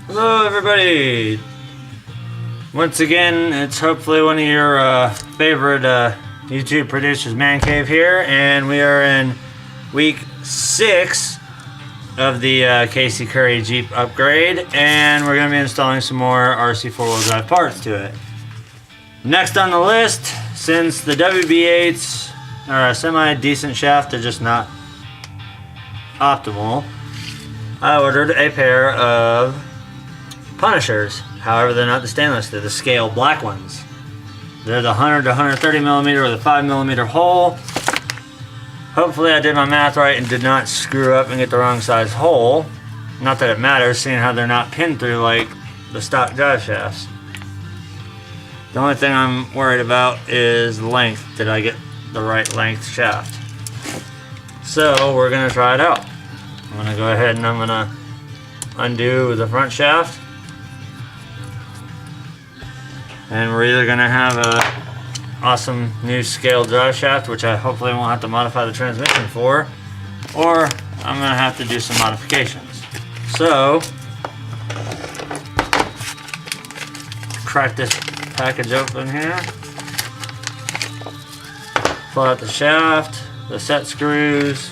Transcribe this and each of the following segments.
Hello everybody! Once again, it's hopefully one of your favorite YouTube producers, Man Cave here, and we are in week 6 of the Currie Jeep upgrade, and we're going to be installing some more RC 4-wheel drive parts to it. Next on the list, since the WB8s are a semi-decent shaft, they're just not optimal, I ordered a pair of Punishers. However, they're not the stainless, they're the scale black ones. They're the 100 to 130 millimeter with a 5 millimeter hole. Hopefully I did my math right and did not screw up and get the wrong size hole. Not that it matters, seeing how they're not pinned through like the stock drive shafts. The only thing I'm worried about is length. Did I get the right length shaft? So we're gonna try it out. I'm gonna go ahead and I'm gonna undo the front shaft. And we're either gonna have a awesome new scale drive shaft, which I hopefully won't have to modify the transmission for, or I'm gonna have to do some modifications. So, crack this package open here. Pull out the shaft, the set screws.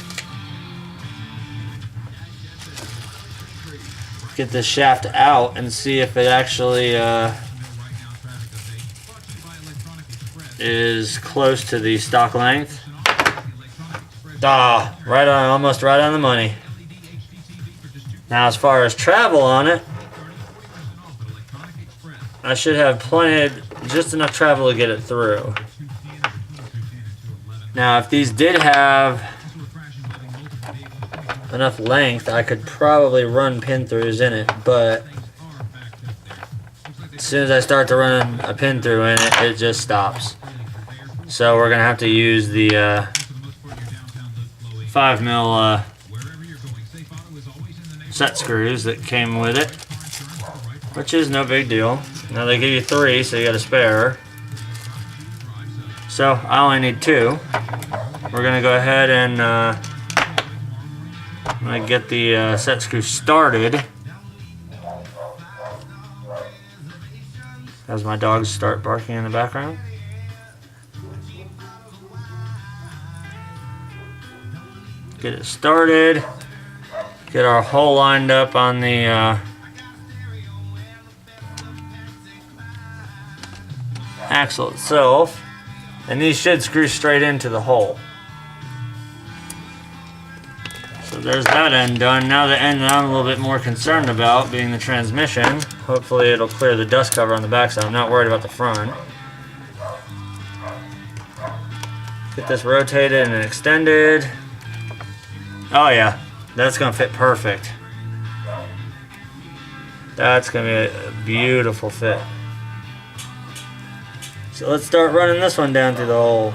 Get this shaft out and see if it actually is close to the stock length. Right on, almost right on the money. Now, as far as travel on it, I should have just enough travel to get it through. Now, if these did have enough length, I could probably run pin throughs in it, but as soon as I start to run a pin through in it, it just stops. So we're gonna have to use the 5 mil set screws that came with it, which is no big deal. Now they give you 3, so you got a spare. So I only need 2. We're gonna go ahead and I'm gonna get the set screw started as my dogs start barking in the background. Get it started, get our hole lined up on the axle itself, and these should screw straight into the hole. So there's that end done. Now the end that I'm a little bit more concerned about, being the transmission. Hopefully it'll clear the dust cover on the back side. I'm not worried about the front. Get this rotated and extended. Oh yeah, that's gonna fit perfect. That's gonna be a beautiful fit. So let's start running this one down through the hole.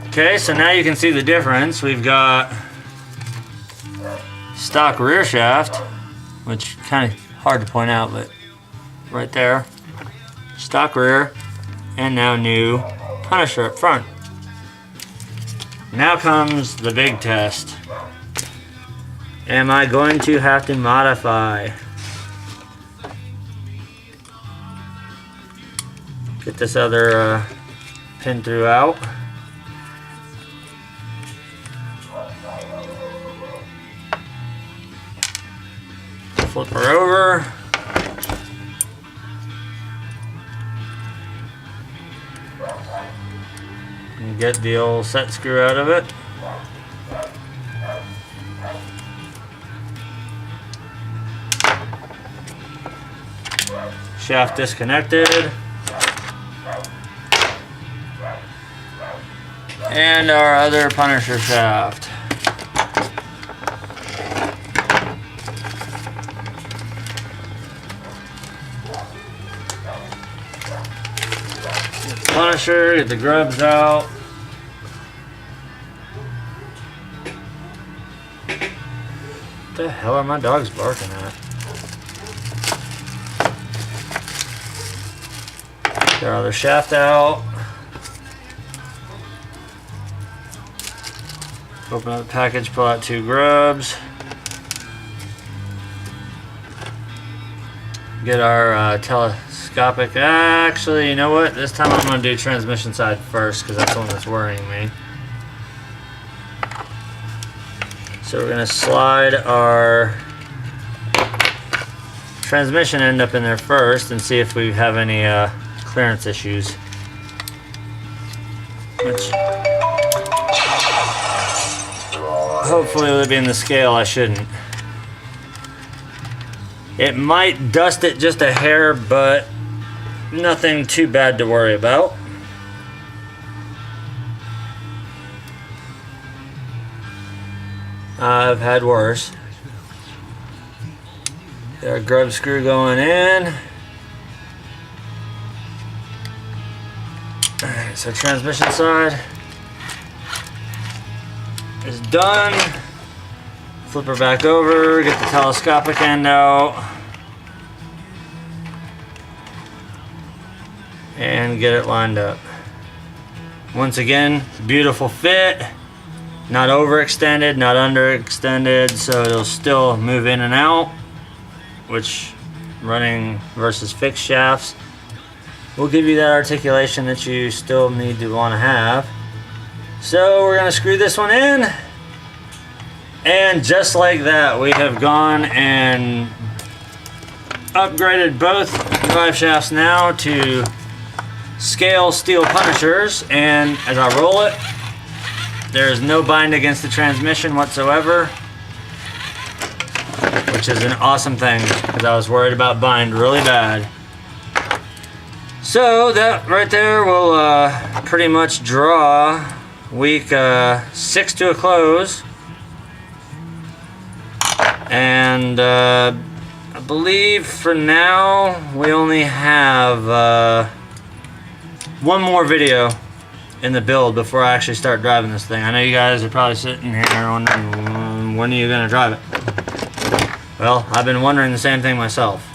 Okay, so now you can see the difference. We've got stock rear shaft, which kind of hard to point out, but right there. Stock rear, and now new Punisher up front. Now comes the big test. Am I going to have to modify? Get this other pin through out. Flip her over. And get the old set screw out of it. Shaft disconnected. And our other Punisher shaft. Get the Punisher, get the grubs out. What the hell are my dogs barking at? Get our other shaft out. Open up the package, pull out 2 grubs. Get our telescopic. Actually, you know what? This time I'm going to do transmission side first because that's the one that's worrying me. So we're going to slide our transmission end up in there first and see if we have any clearance issues. Which hopefully with it being the scale I shouldn't. It might dust it just a hair, but nothing too bad to worry about. I've had worse. Got our grub screw going in. Alright, so transmission side is done. Flip her back over, get the telescopic end out, and get it lined up. Once again, beautiful fit. Not overextended, not underextended, so it'll still move in and out, which running versus fixed shafts will give you that articulation that you still need to want to have. So we're going to screw this one in, and just like that we have gone and upgraded both drive shafts now to scale steel punishers, and as I roll it, there is no bind against the transmission whatsoever, which is an awesome thing because I was worried about bind really bad. So that right there will pretty much draw week 6 to a close, and I believe for now we only have one more video in the build before I actually start driving this thing. I know you guys are probably sitting here wondering, when are you going to drive it? Well, I've been wondering the same thing myself.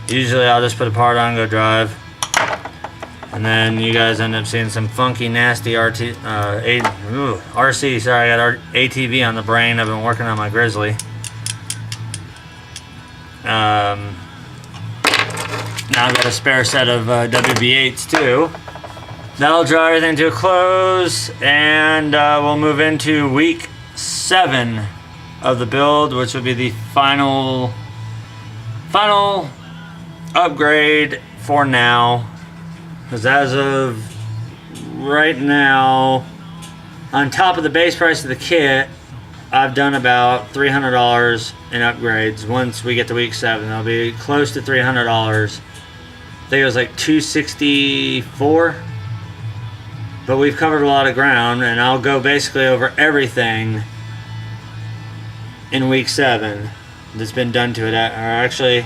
Usually I'll just put a part on, go drive, and then you guys end up seeing some funky, nasty RC. Sorry, I got ATV on the brain. I've been working on my Grizzly. Now I've got a spare set of WB8s too. That'll draw everything to a close, and we'll move into week 7 of the build, which will be the final upgrade for now. Because as of right now, on top of the base price of the kit, I've done about $300 in upgrades. Once we get to week 7, it'll be close to $300. I think it was like $264, but we've covered a lot of ground, and I'll go basically over everything in week 7 that's been done to it. Or actually,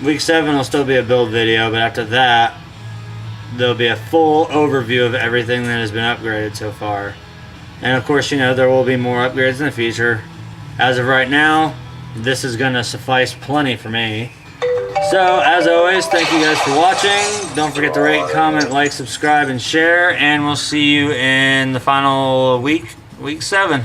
week 7 will still be a build video, but after that there'll be a full overview of everything that has been upgraded so far. And of course, you know, there will be more upgrades in the future. As of right now, this is going to suffice plenty for me. So, as always, thank you guys for watching. Don't forget to rate, comment, like, subscribe, and share. And we'll see you in the final week 7.